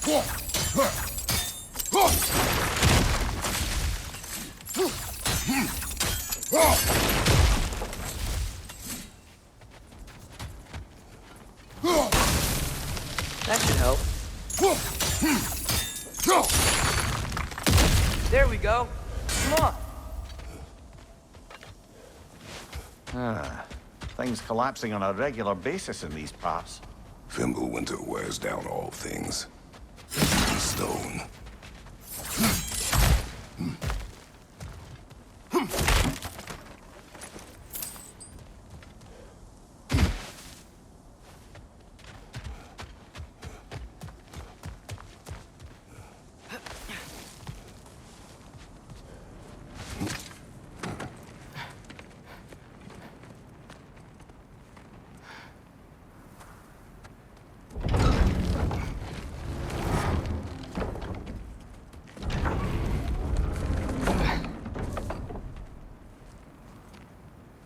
That should help. There we go. Come on. Things collapsing on a regular basis in these parts. Fimbulwinter wears down all things. Even stone.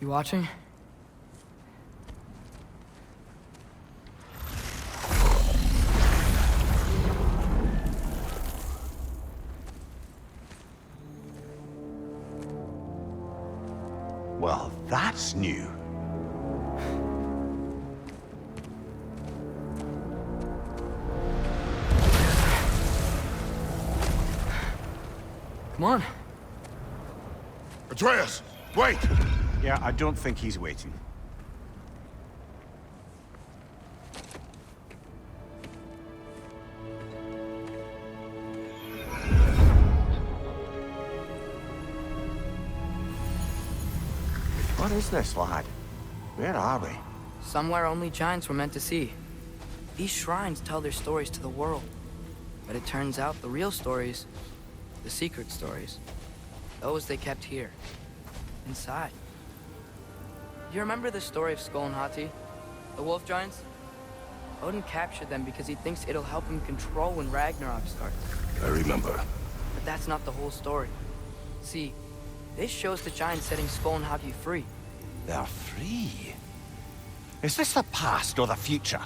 You watching? Well, that's new. Come on. Atreus, wait! Yeah, I don't think he's waiting. What is this, lad? Where are we? Somewhere only giants were meant to see. These shrines tell their stories to the world. But it turns out the real stories, the secret stories, those they kept here, inside. You remember the story of Skull and Hati, the wolf giants? Odin captured them because he thinks it'll help him control when Ragnarok starts. I remember. But that's not the whole story. See, this shows the giants setting Skull and Hati free. They're free. Is this the past or the future?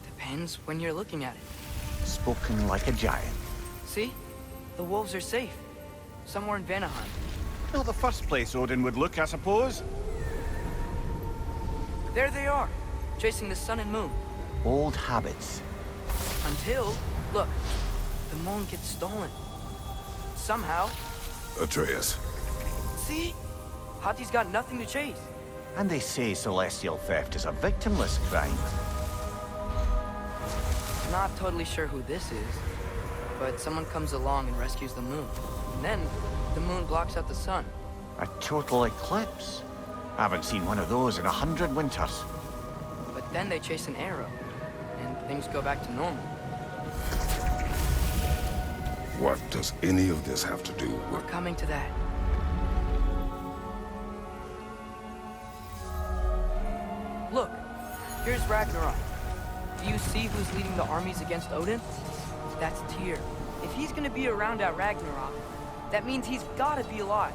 Depends when you're looking at it. Spoken like a giant. See? The wolves are safe. Somewhere in Vanaheim. Not the first place Odin would look, I suppose. There they are, chasing the sun and moon. Old habits. Until, look, the moon gets stolen. Somehow. Atreus. See? Hati's got nothing to chase. And they say celestial theft is a victimless crime. Not totally sure who this is, but someone comes along and rescues the moon. And then, the moon blocks out the sun. A total eclipse. Haven't seen one of those in 100 winters. But then they chase an arrow, and things go back to normal. What does any of this have to do with... We're coming to that. Look, here's Ragnarok. Do you see who's leading the armies against Odin? That's Tyr. If he's gonna be around at Ragnarok, that means he's gotta be alive.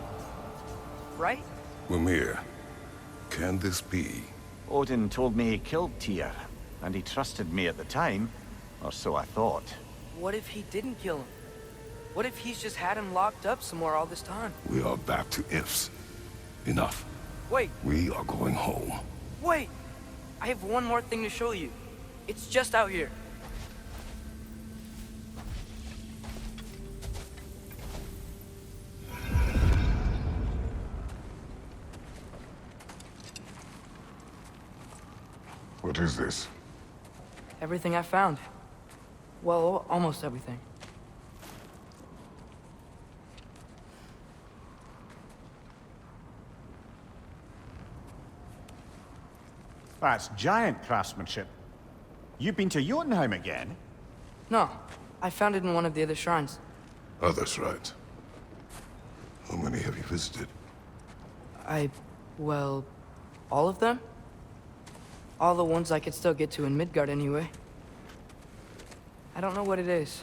Right? Mimir, can this be? Odin told me he killed Tyr, and he trusted me at the time, or so I thought. What if he didn't kill him? What if he's just had him locked up somewhere all this time? We are back to ifs. Enough. Wait, We are going home. wait! I have one more thing to show you. It's just out here. What is this? Everything I found. Well, almost everything. That's giant craftsmanship. You've been to Jotunheim again? No, I found it in one of the other shrines. Others, right? How many have you visited? Well, all of them? All the ones I could still get to in Midgard anyway. I don't know what it is,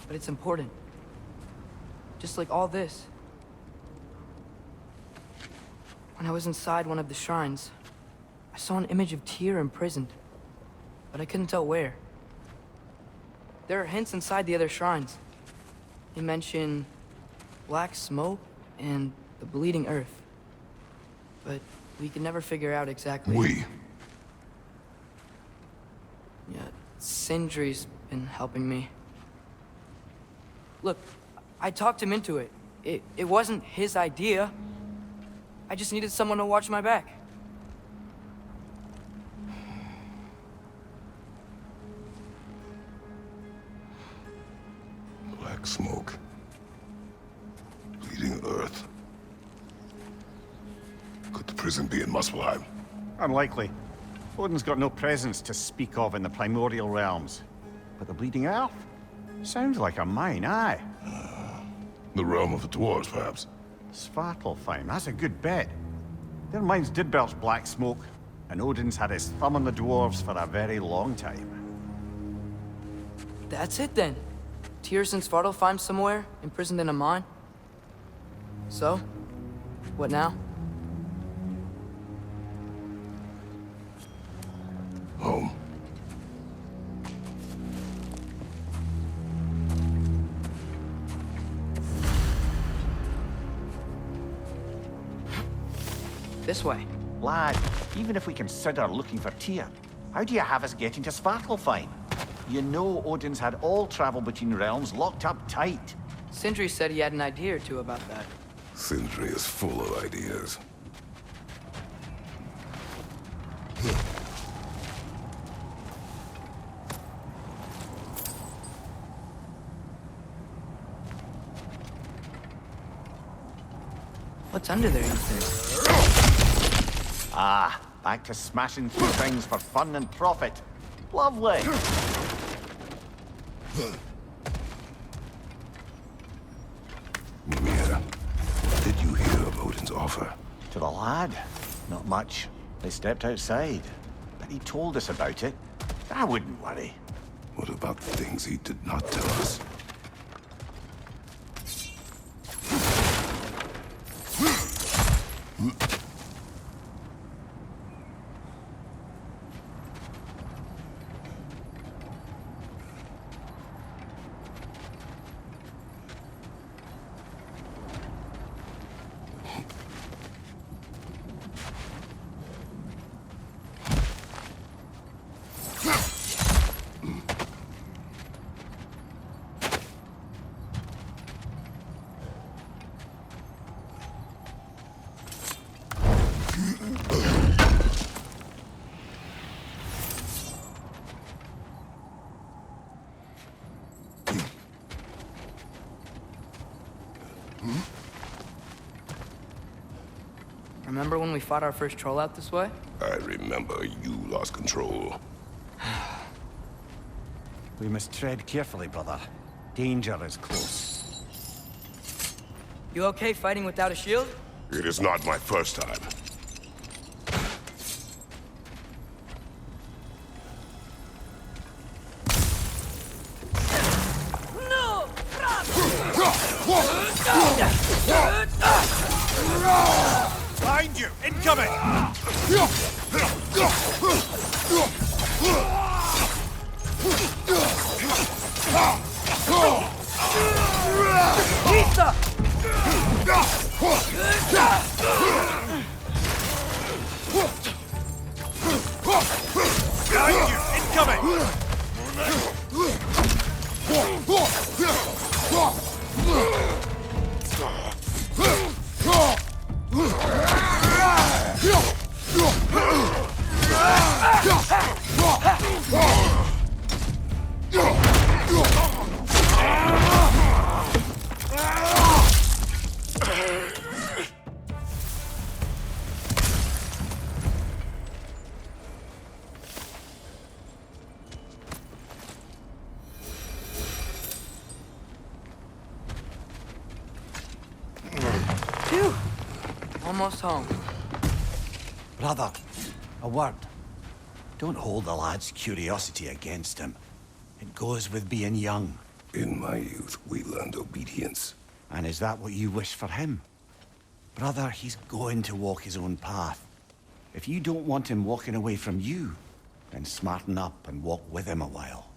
but it's important. Just like all this. When I was inside one of the shrines, I saw an image of Tyr imprisoned, but I couldn't tell where. there are hints inside the other shrines. He mentioned black smoke and the bleeding earth. But we could never figure out exactly... We? Yeah, Sindri's been helping me. Look, I talked him into it. It wasn't his idea. I just needed someone to watch my back. Black smoke. Bleeding earth. Could the prison be in Muspelheim? Unlikely. Odin's got no presence to speak of in the primordial realms. But the Bleeding Earth? Sounds like a mine, aye. The realm of the dwarves, perhaps? Svartalfheim, that's a good bet. Their mines did belch black smoke, and Odin's had his thumb on the dwarves for a very long time. That's it then. Tyr's in Svartalfheim somewhere, imprisoned in a mine. So, what now? Home. This way. Lad, even if we consider looking for Tyr, how do you have us getting to Svartalfheim? You know Odin's had all travel between realms locked up tight. Sindri said he had an idea or two about that. Sindri is full of ideas. What's under there, you think? Ah, back to smashing through things for fun and profit. Lovely. Mimir, what did you hear of Odin's offer? To the lad? Not much. They stepped outside. But he told us about it. I wouldn't worry. What about things he did not tell us? Remember when we fought our first troll out this way? I remember you lost control. We must tread carefully, brother. Danger is close. You okay fighting without a shield? It is not my first time. No! Behind you! Incoming! Pizza! Behind you! Incoming! Phew! Almost home. Brother, a word. Don't hold the lad's curiosity against him. It goes with being young. In my youth, we learned obedience. And is that what you wish for him? Brother, he's going to walk his own path. If you don't want him walking away from you, then smarten up and walk with him a while.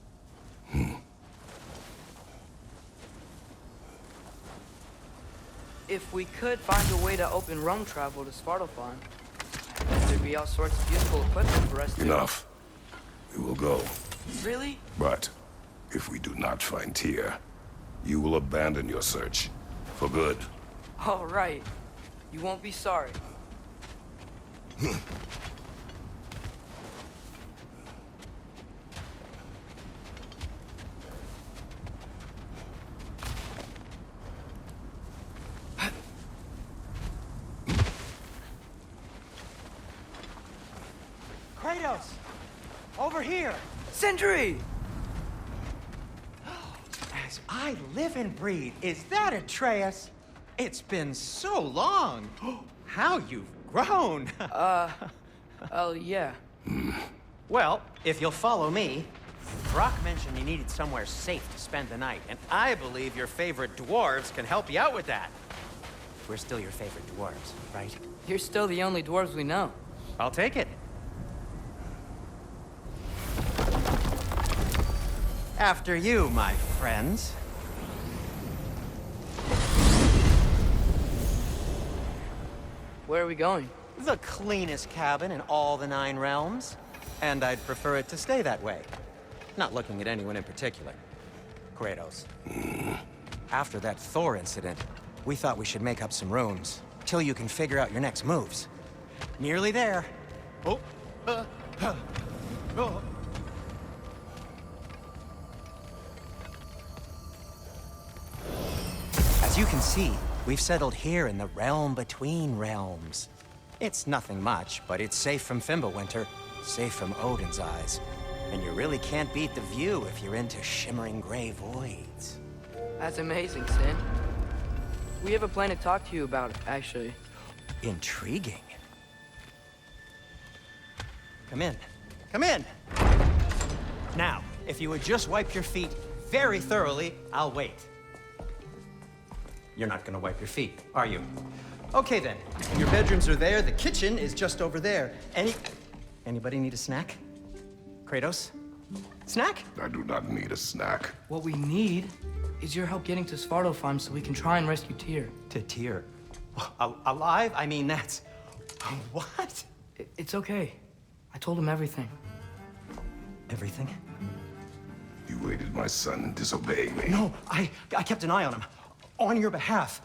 if we could find a way to open realm travel to Svartalfheim, there'd be all sorts of useful equipment for us to... Enough. We will go. Really? But if we do not find Tyr, you will abandon your search. For good. All right. You won't be sorry. Kratos! Over here! Sindri! As I live and breathe, is that Atreus? It's been so long! How you've grown! Oh, yeah. Well, if you'll follow me, Brock mentioned you needed somewhere safe to spend the night, and I believe your favorite dwarves can help you out with that. We're still your favorite dwarves, right? You're still the only dwarves we know. I'll take it. After you, my friends. Where are we going? The cleanest cabin in all the 9 realms. And I'd prefer it to stay that way. Not looking at anyone in particular. Kratos. After that Thor incident, we thought we should make up some rooms, till you can figure out your next moves. Nearly there. Oh. Oh. As you can see, we've settled here in the realm between realms. It's nothing much, but it's safe from Fimbulwinter, safe from Odin's eyes. And you really can't beat the view if you're into shimmering gray voids. That's amazing, Sin. We have a plan to talk to you about, actually. Intriguing. Come in. Come in! Now, if you would just wipe your feet very thoroughly, I'll wait. You're not gonna wipe your feet, are you? Okay then. Your bedrooms are there, the kitchen is just over there. Anybody need a snack? Kratos? Snack? I do not need a snack. What we need is your help getting to Svartalfheim so we can try and rescue Tyr. To Tyr? Alive? I mean, that's... What? It's okay. I told him everything. Everything? You aided my son disobeying me. No, I kept an eye on him. On your behalf.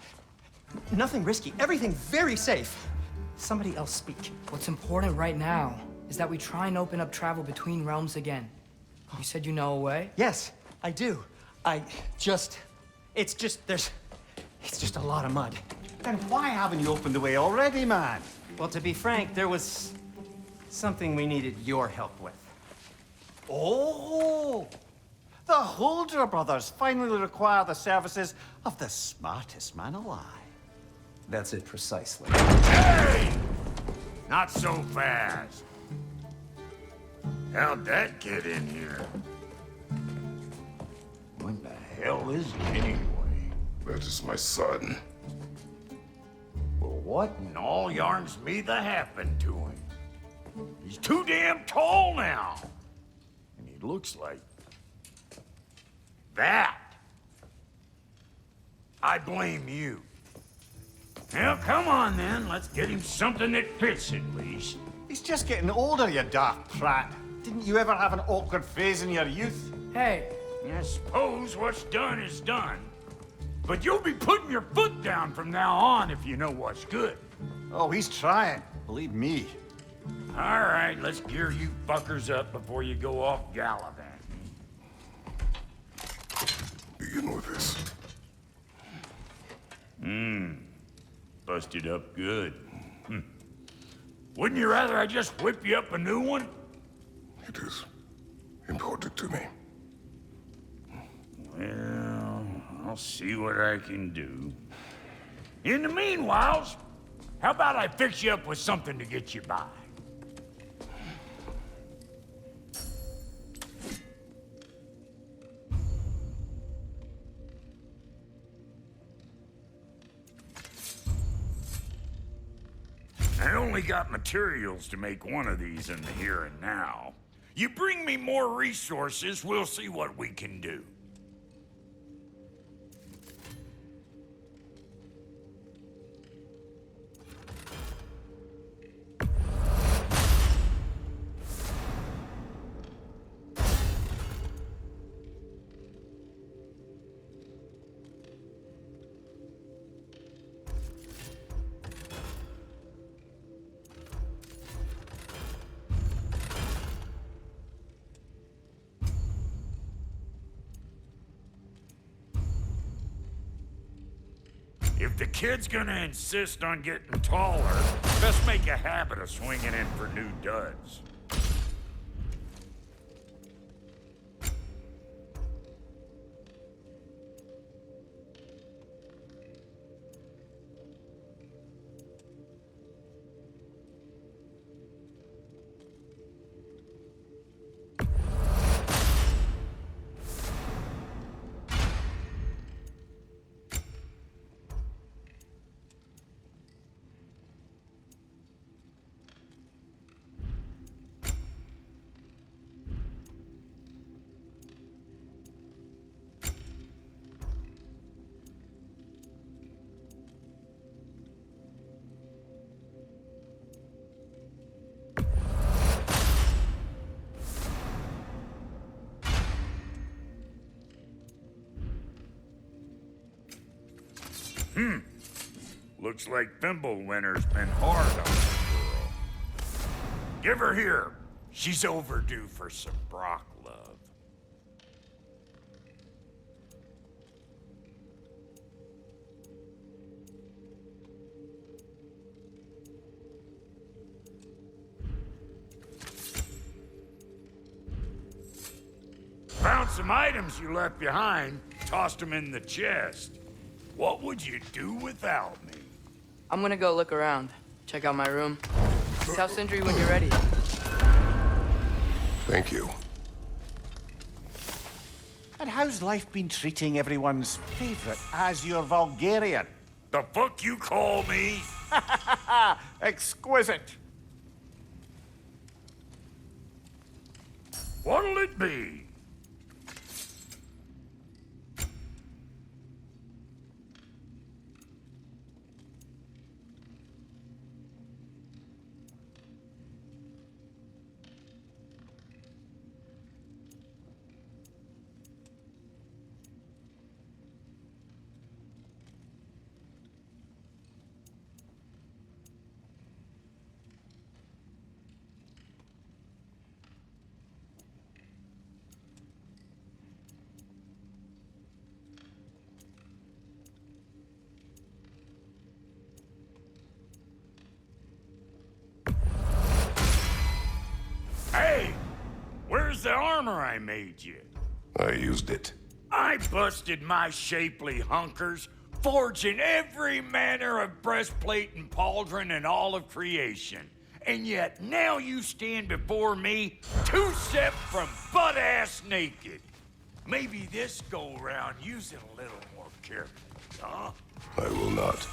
Nothing risky. Everything very safe. Somebody else speak. What's important right now is that we try and open up travel between realms again. You said you know a way? Yes, I do. It's just a lot of mud. Then why haven't you opened the way already, man? Well, to be frank, there was something we needed your help with. Oh! The Holder brothers finally require the services of the smartest man alive. That's it precisely. Hey! Not so fast. How'd that get in here? What the hell is he anyway? That is my son. Well, what in all yarns me that happened to him? He's too damn tall now. And he looks like... that. I blame you. Well, come on then. Let's get him something that fits at least. He's just getting older, you daft prat. Didn't you ever have an awkward phase in your youth? Hey, I suppose what's done is done. But you'll be putting your foot down from now on if you know what's good. Oh, he's trying. Believe me. All right, let's gear you fuckers up before you go off gallivanting. Begin with this. Busted up good. Wouldn't you rather I just whip you up a new one? It is important to me. Well, I'll see what I can do. In the meanwhile, how about I fix you up with something to get you by? I only got materials to make one of these in the here and now. You bring me more resources, we'll see what we can do. If the kid's gonna insist on getting taller, best make a habit of swinging in for new duds. Looks like Thimblewinter's been hard on the girl. Give her here. She's overdue for some Brock love. Found some items you left behind, tossed them in the chest. What would you do without me? I'm gonna go look around, check out my room. Tell Sindri when you're ready. Thank you. And how's life been treating everyone's favorite Azure Vulgarian? The fuck you call me? Exquisite. What'll it be? Hey! Where's the armor I made you? I used it. I busted my shapely hunkers, forging every manner of breastplate and pauldron in all of creation. And yet now you stand before me, two-step from butt-ass naked. Maybe this go-round using a little more careful, huh? I will not.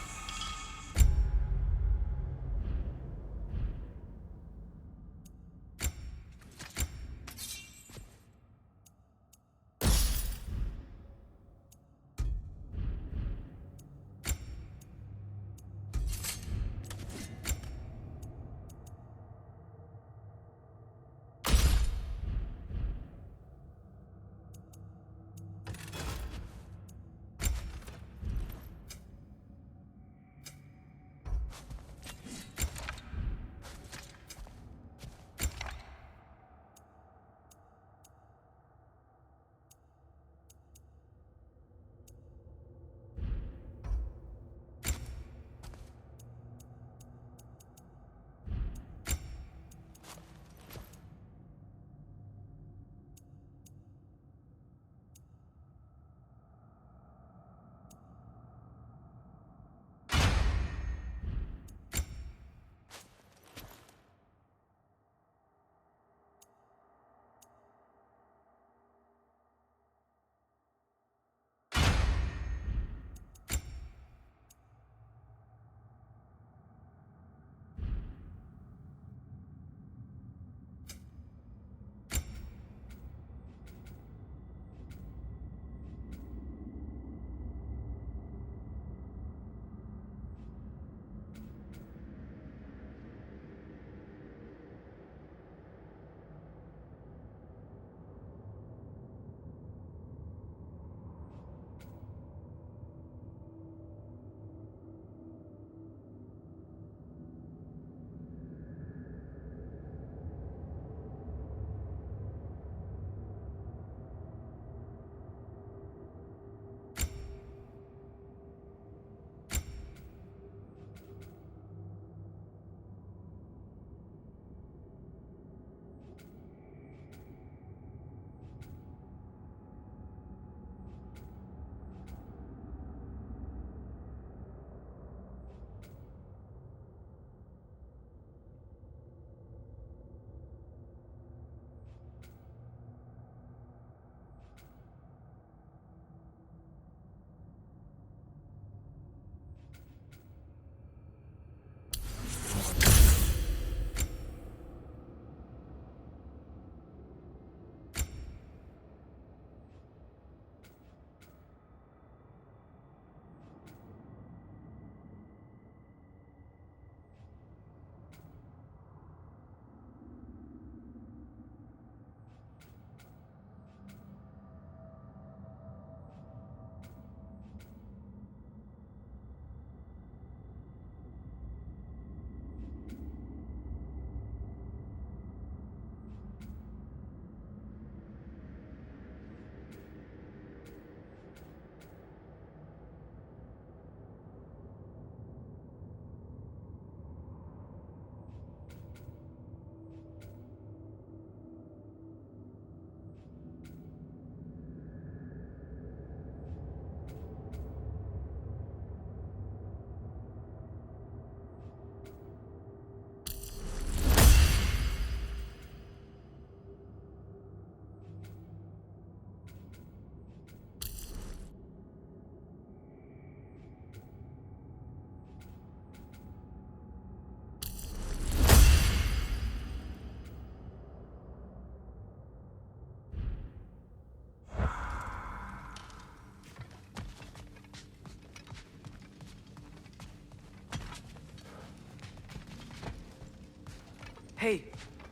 Hey,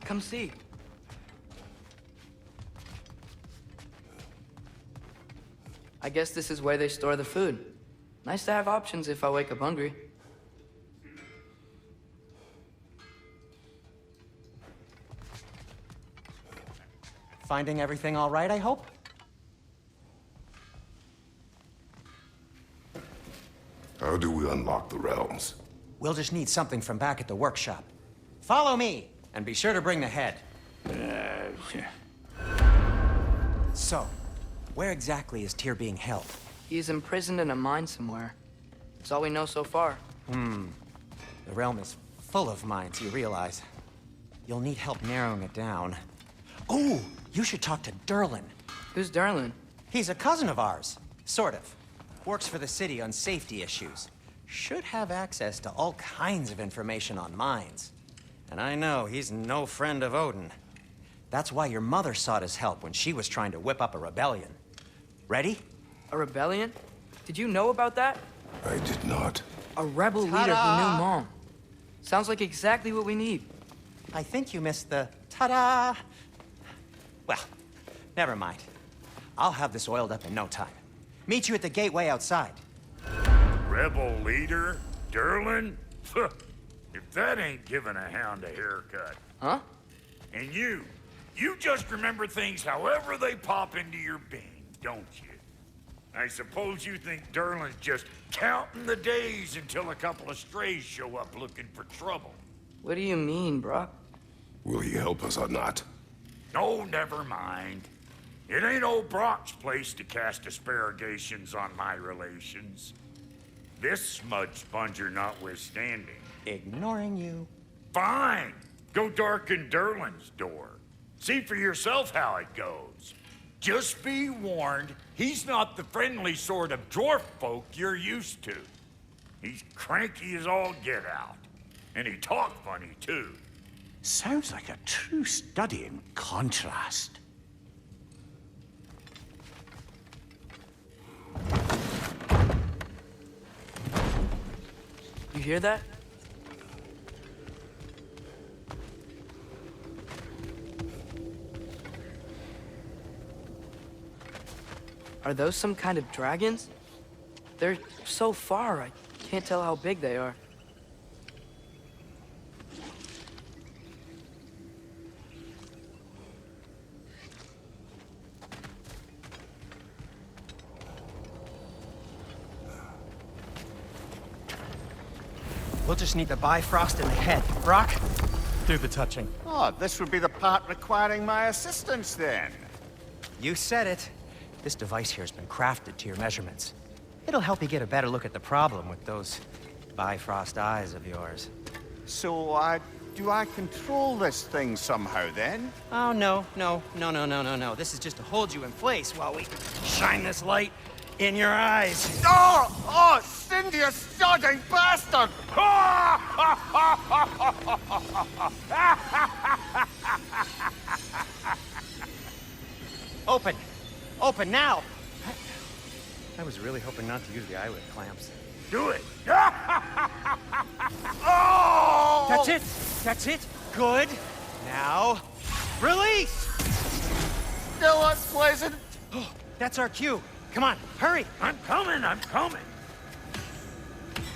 come see. I guess this is where they store the food. Nice to have options if I wake up hungry. Finding everything all right, I hope? How do we unlock the realms? We'll just need something from back at the workshop. Follow me, and be sure to bring the head. So, where exactly is Tyr being held? He's imprisoned in a mine somewhere. That's all we know so far. The realm is full of mines, you realize. You'll need help narrowing it down. Oh, you should talk to Durlin. Who's Darlin? He's a cousin of ours, sort of. Works for the city on safety issues. Should have access to all kinds of information on mines. And I know he's no friend of Odin. That's why your mother sought his help when she was trying to whip up a rebellion. Ready? A rebellion? Did you know about that? I did not. A rebel leader who knew Mom. Sounds like exactly what we need. I think you missed the ta-da. Well, never mind. I'll have this oiled up in no time. Meet you at the gateway outside. Rebel leader? Durlin? If that ain't giving a hound a haircut. Huh? And you just remember things however they pop into your being, don't you? I suppose you think Durlin's just counting the days until a couple of strays show up looking for trouble. What do you mean, Brock? Will he help us or not? Oh, never mind. It ain't old Brock's place to cast asparagations on my relations. This smudge sponger notwithstanding. Ignoring you. Fine! Go darken Durlin's door. See for yourself how it goes. Just be warned, he's not the friendly sort of dwarf folk you're used to. He's cranky as all get out. And he talk funny, too. Sounds like a true study in contrast. You hear that? Are those some kind of dragons? They're so far, I can't tell how big they are. We'll just need the Bifrost in the head. Brock, do the touching. Oh, this would be the part requiring my assistance then. You said it. This device here has been crafted to your measurements. It'll help you get a better look at the problem with those Bifrost eyes of yours. So, do I control this thing somehow then? Oh, no. This is just to hold you in place while we shine this light in your eyes. Oh, Sindri, you sodding bastard! Open! Open now! I was really hoping not to use the eyelid clamps. Do it! Oh! That's it! That's it! Good! Now, release! Still unpleasant. That's our cue. Come on, hurry! I'm coming!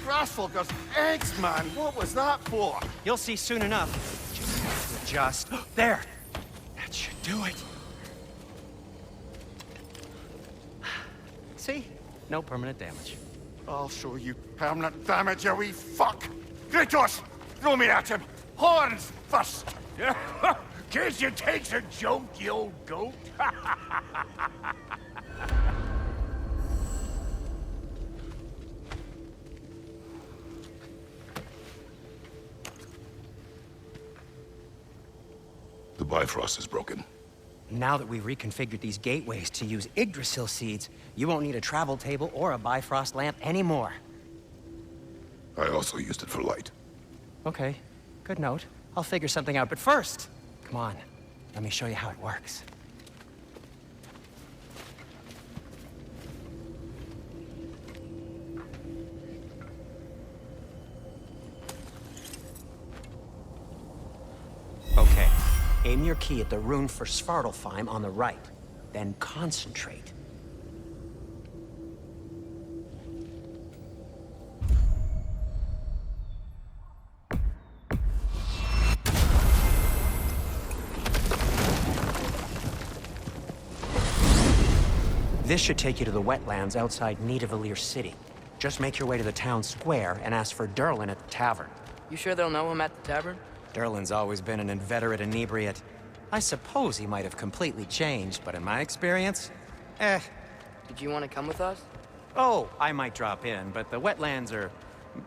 Grassfolkers, eggs, man. What was that for? You'll see soon enough. Just have to adjust. There! That should do it. See? No permanent damage. I'll show you permanent damage, you wee fuck. Kratos, throw me at him. Horns first. Guess you takes a joke, you old goat. The Bifrost is broken. Now that we've reconfigured these gateways to use Yggdrasil seeds, you won't need a travel table or a Bifrost lamp anymore. I also used it for light. Okay, good note. I'll figure something out, but first, come on, let me show you how it works. Aim your key at the rune for Svartalfheim on the right. Then concentrate. This should take you to the wetlands outside Nidavellir City. Just make your way to the town square and ask for Derlin at the tavern. You sure they'll know him at the tavern? Derlin's always been an inveterate inebriate. I suppose he might have completely changed, but in my experience, Did you want to come with us? Oh, I might drop in, but the wetlands are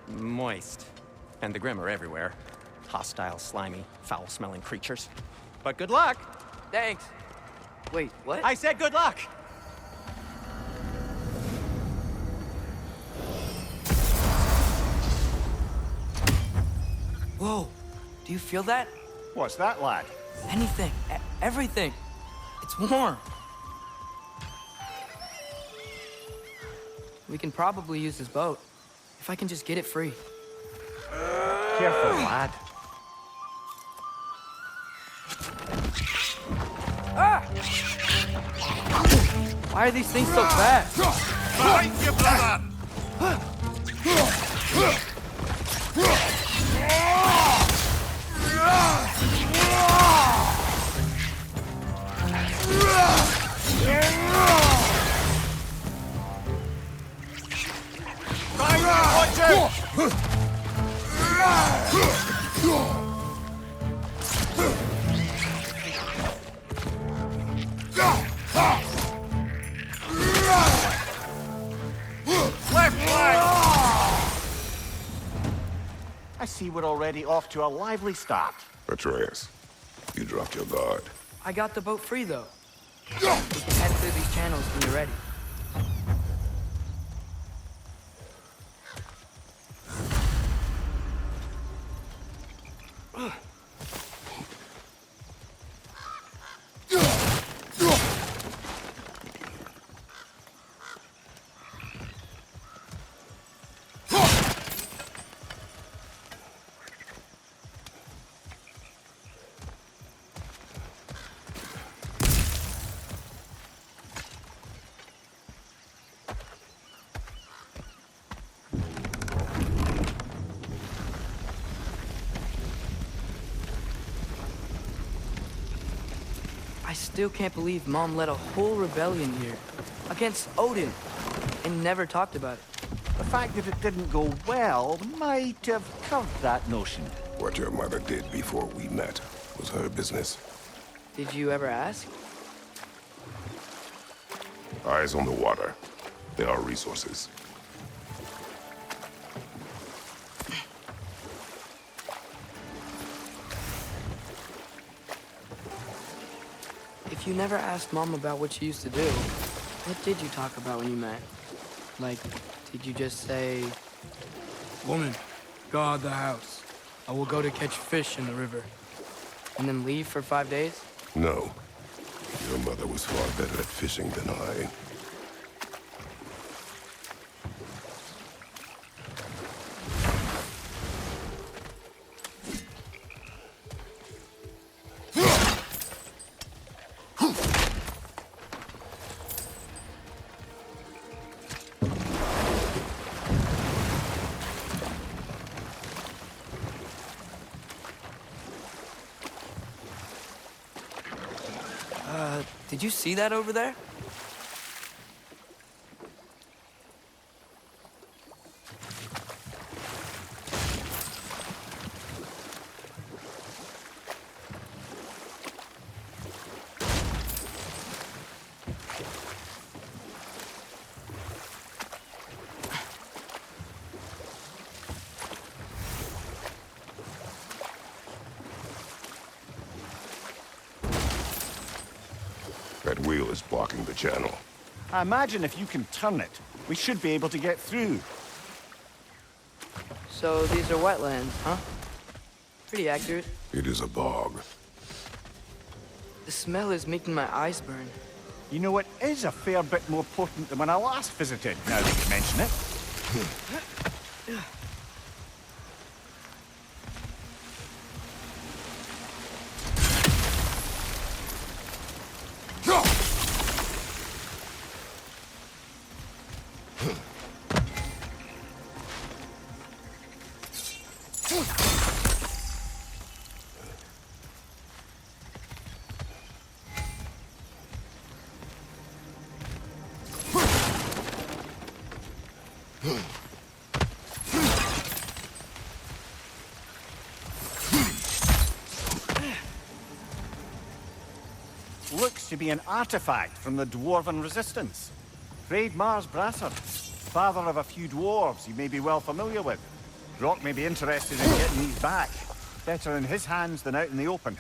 moist. And the Grim are everywhere. Hostile, slimy, foul-smelling creatures. But good luck! Thanks. Wait, what? I said good luck! Whoa, do you feel that? What's that, lad? Anything, everything. It's warm. We can probably use this boat, if I can just get it free. Careful, lad. Ah! Why are these things so fast? Fight you, brother! I see we're already off to a lively start. Atreus, you dropped your guard. I got the boat free, though. We can head through these channels when you're ready. I still can't believe Mom led a whole rebellion here against Odin and never talked about it. The fact that it didn't go well might have curved that notion. What your mother did before we met was her business. Did you ever ask? Eyes on the water. There are resources. If you never asked Mom about what she used to do, what did you talk about when you met? Like, did you just say, "Woman, guard the house. I will go to catch fish in the river," and then leave for 5 days? No. Your mother was far better at fishing than I. Did you see that over there? That wheel is blocking the channel. I imagine if you can turn it, we should be able to get through. So these are wetlands, huh? Pretty accurate. It is a bog. The smell is making my eyes burn. You know, it is a fair bit more potent than when I last visited, now that you mention it. Looks to be an artifact from the Dwarven Resistance. Freyed Mars Brasser, father of a few dwarves you may be well familiar with. Brock may be interested in getting these back. Better in his hands than out in the open.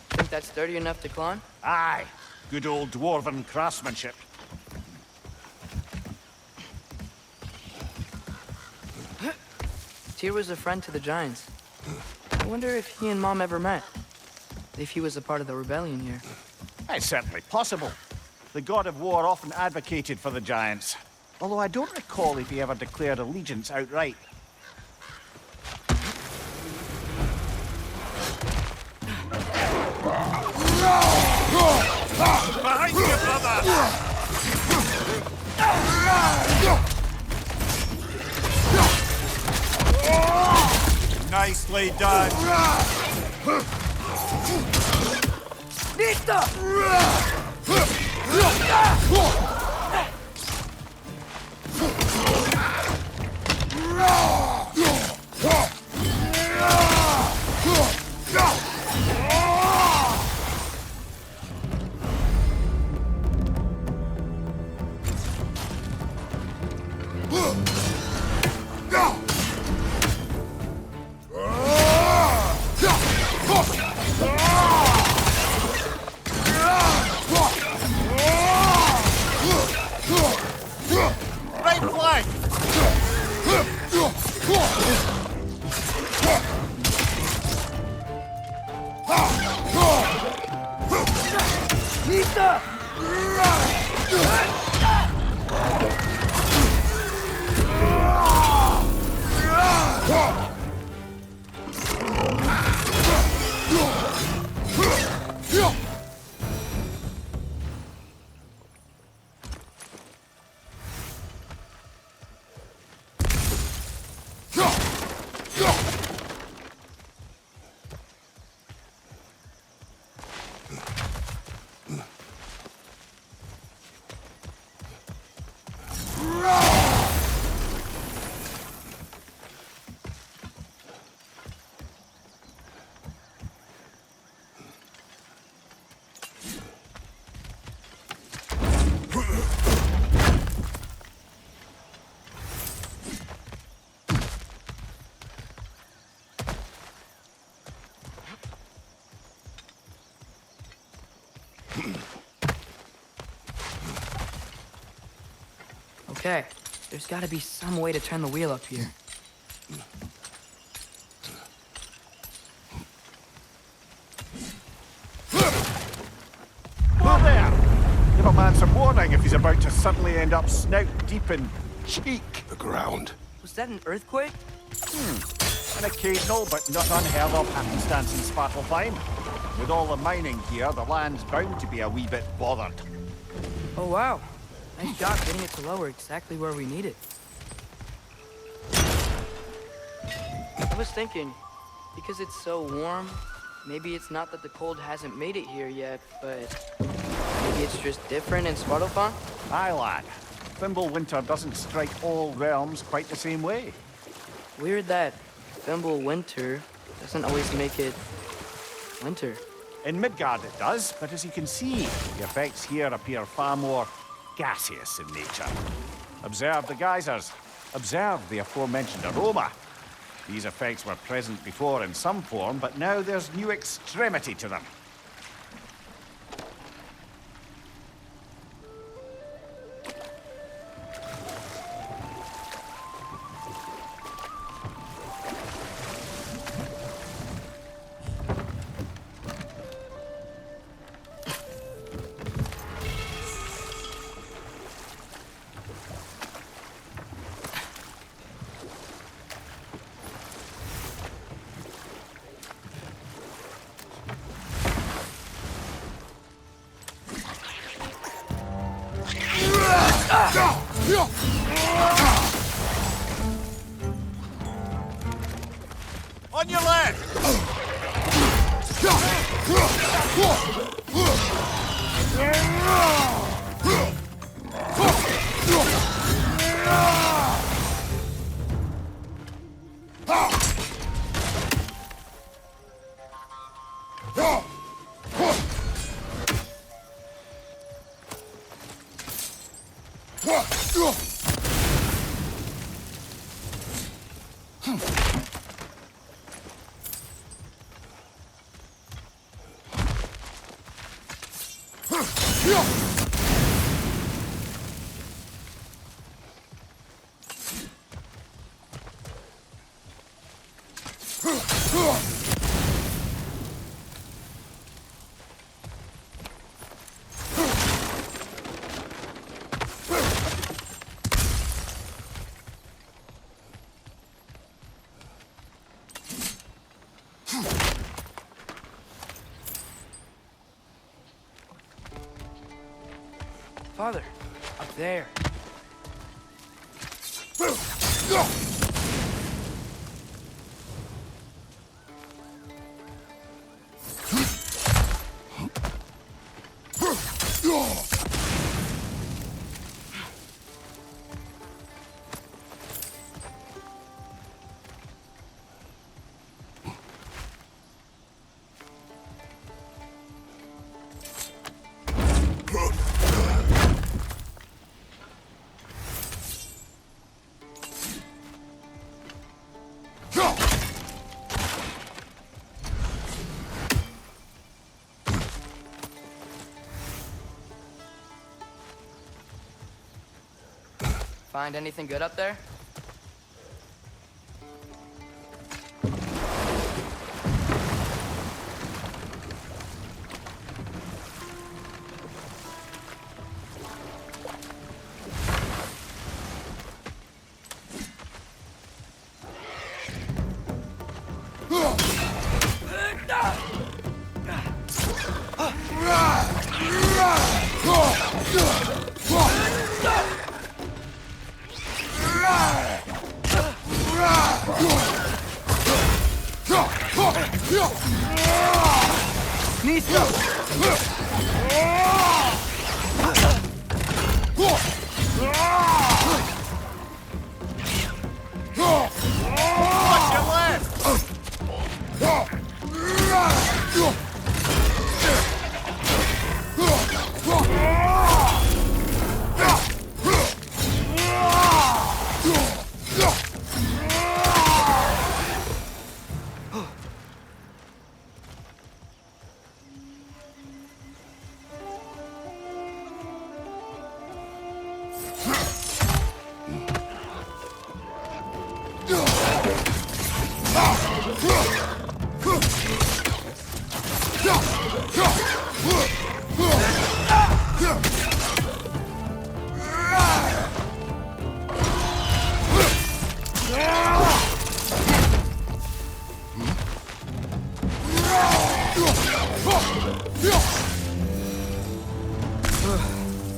Think that's sturdy enough to climb? Aye, good old Dwarven craftsmanship. Tyr was a friend to the Giants. I wonder if he and Mom ever met. If he was a part of the rebellion here. It's certainly possible. The god of war often advocated for the Giants. Although I don't recall if he ever declared allegiance outright. Behind you, brother! Nicely done. Nista! Right flank! Nista! Okay, there's gotta be some way to turn the wheel up here. Whoa there! Give a man some warning if he's about to suddenly end up snout deep in cheek. The ground. Was that an earthquake? An occasional but not unheard of happenstance in Svartalfheim. With all the mining here, the land's bound to be a wee bit bothered. Oh wow. Nice job getting it to lower exactly where we need it. I was thinking, because it's so warm, maybe it's not that the cold hasn't made it here yet, but maybe it's just different in Svartalfheim? Aye, lad. Thimble winter doesn't strike all realms quite the same way. Weird that Thimble winter doesn't always make it winter. In Midgard it does, but as you can see, the effects here appear far more gaseous in nature. Observe the geysers. Observe the aforementioned aroma. These effects were present before in some form, but now there's new extremity to them. On your left! Father, up there. Find anything good up there?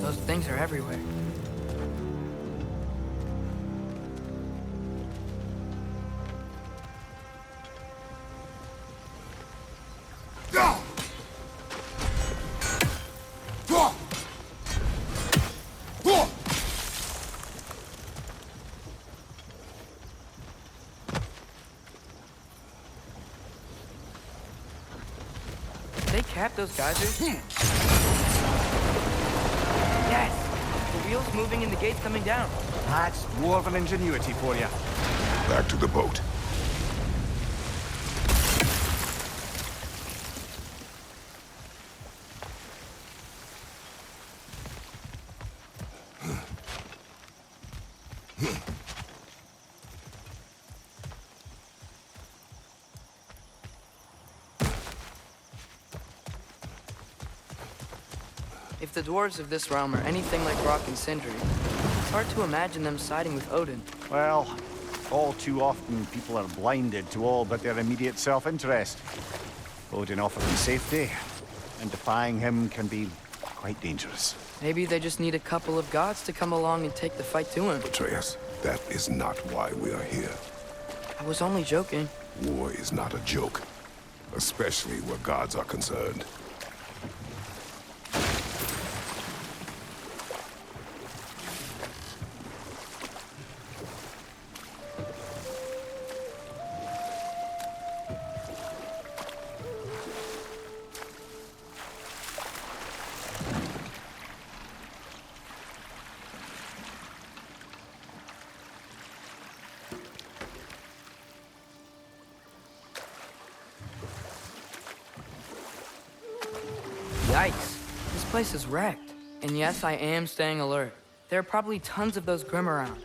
Those things are everywhere. They cap those geysers? Yes! The wheels moving and the gates coming down. That's dwarven ingenuity for you. Back to the boat. If the dwarves of this realm are anything like Rock and Sindri, it's hard to imagine them siding with Odin. Well, all too often people are blinded to all but their immediate self-interest. Odin offers them safety, and defying him can be quite dangerous. Maybe they just need a couple of gods to come along and take the fight to him. Atreus, that is not why we are here. I was only joking. War is not a joke, especially where gods are concerned. Yikes. This place is wrecked. And yes, I am staying alert. There are probably tons of those Grim around.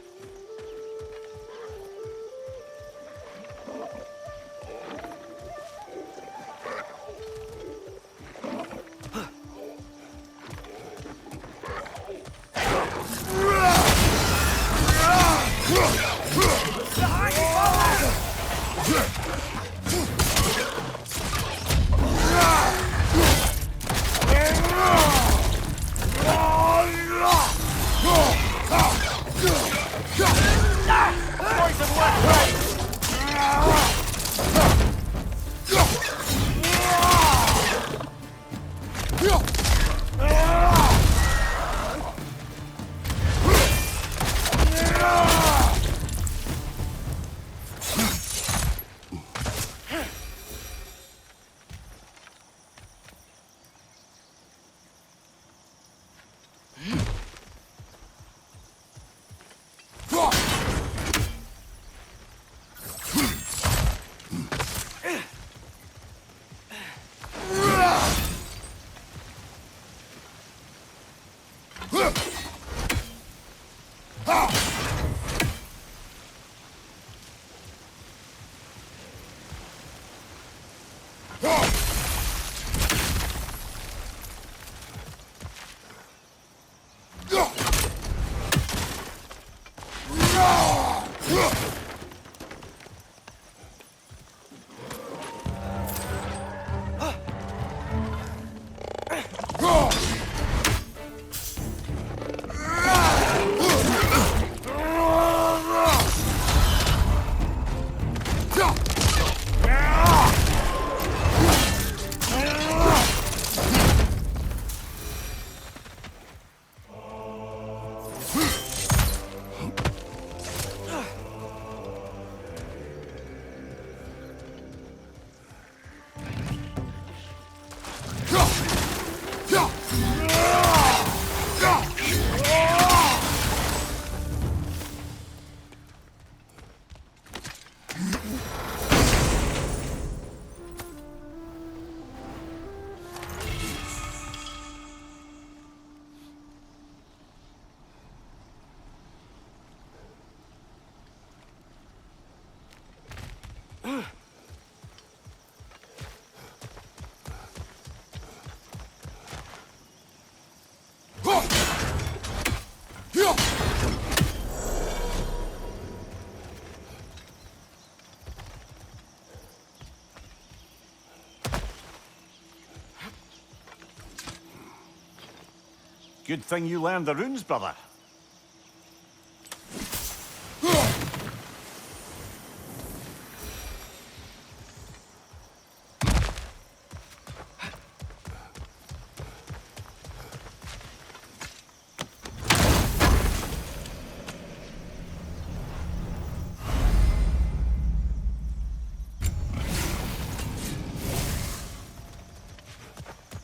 Good thing you learned the runes, brother.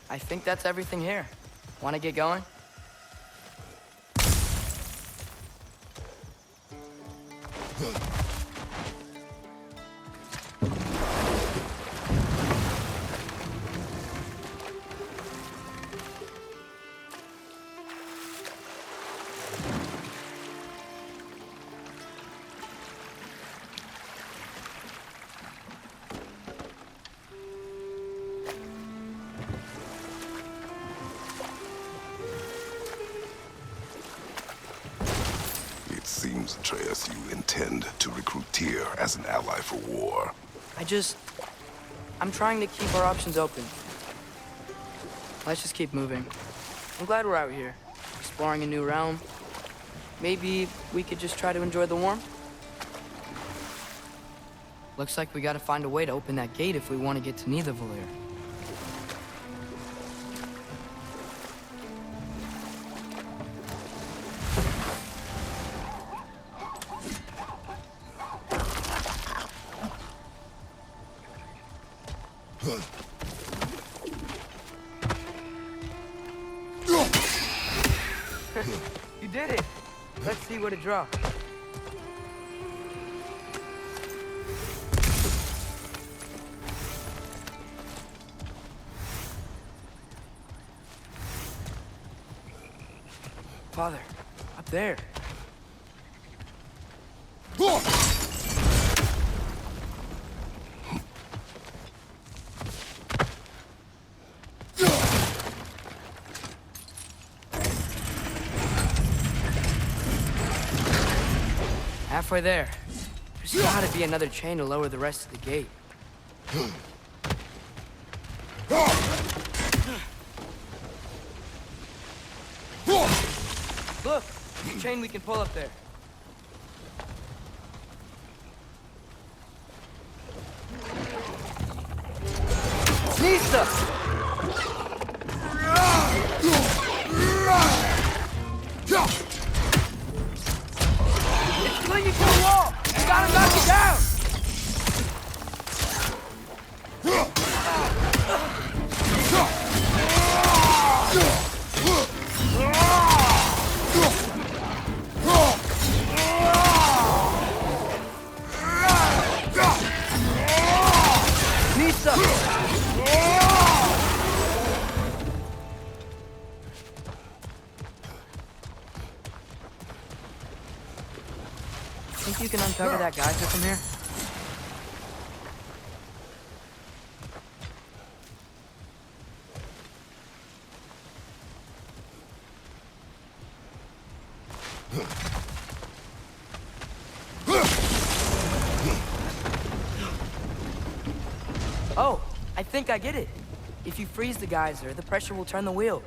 I think that's everything here. Want to get going? Seems, Atreus, you intend to recruit Tyr as an ally for war. I'm trying to keep our options open. Let's just keep moving. I'm glad we're out here, exploring a new realm. Maybe we could just try to enjoy the warmth? Looks like we gotta find a way to open that gate if we want to get to Nidavellir. You did it! Let's see what it drops. Father, up there. Halfway there. There's gotta be another chain to lower the rest of the gate. Look! There's a chain we can pull up there. Nisa! It's clinging to the wall! You gotta knock it down! Nisa! Think you can uncover that geyser from here? Oh, I think I get it. If you freeze the geyser, the pressure will turn the wheel.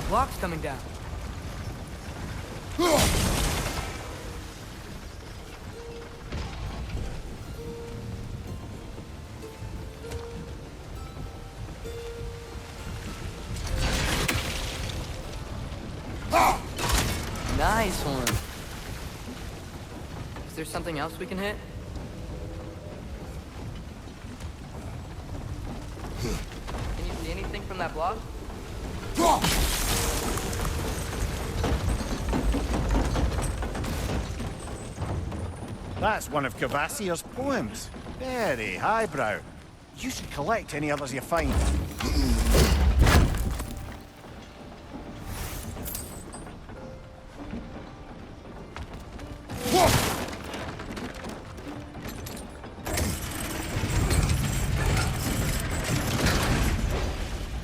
Block's coming down. Nice one. Is there something else we can hit? Can you see anything from that block? That's one of Kvasir's poems. Very highbrow. You should collect any others you find.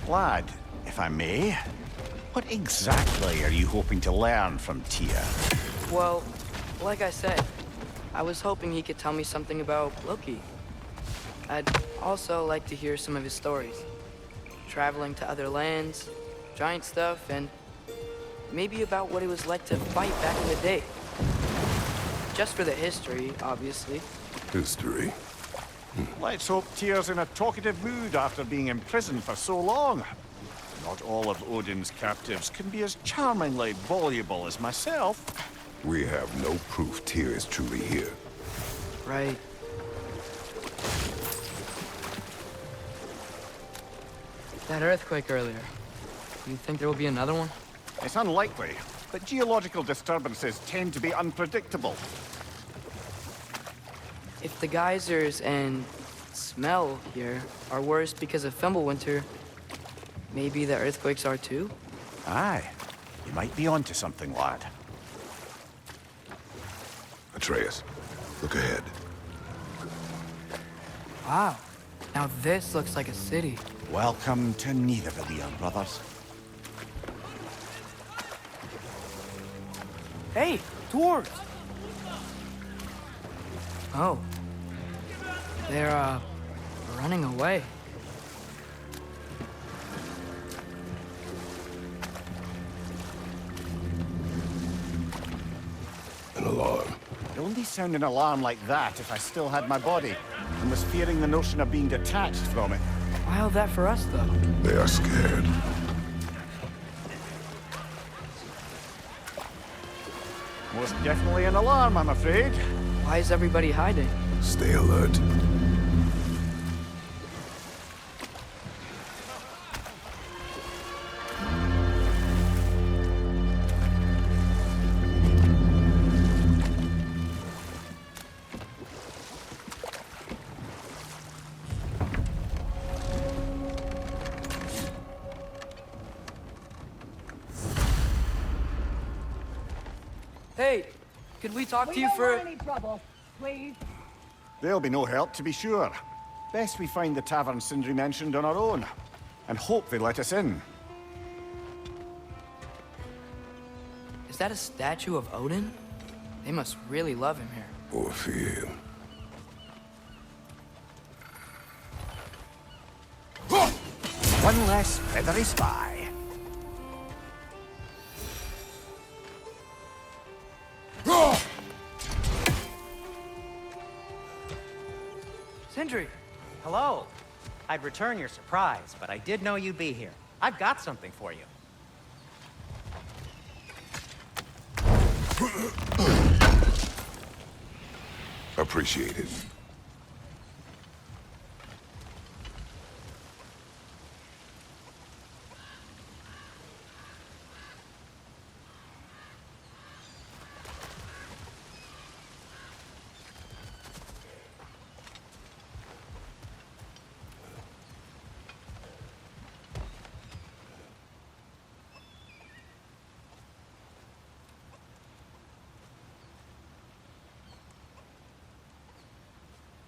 Lad, if I may, what exactly are you hoping to learn from Tyr? Well, like I said, I was hoping he could tell me something about Loki. I'd also like to hear some of his stories. Traveling to other lands, giant stuff, and maybe about what it was like to fight back in the day. Just for the history, obviously. History. Let's hope Tyr's in a talkative mood after being imprisoned for so long. Not all of Odin's captives can be as charmingly voluble as myself. We have no proof Tyr is truly here. Right. That earthquake earlier. Do you think there will be another one? It's unlikely, but geological disturbances tend to be unpredictable. If the geysers and smell here are worse because of Fimbulwinter, maybe the earthquakes are too? Aye. You might be onto something, lad. Atreus, look ahead. Wow. Now this looks like a city. Welcome to Nidavellir, brothers. Hey, dwarves! Oh. They're, running away. An alarm. I'd only sound an alarm like that if I still had my body and was fearing the notion of being detached from it. Why all that for us, though? They are scared. Most definitely an alarm, I'm afraid. Why is everybody hiding? Stay alert. Hey, could we talk to We you don't for... want any trouble, please. There'll be no help, to be sure. Best we find the tavern Sindri mentioned on our own, and hope they let us in. Is that a statue of Odin? They must really love him here. Or fear him. One less feathery spy. Sindri! Hello. I'd return your surprise, but I did know you'd be here. I've got something for you. Appreciate it.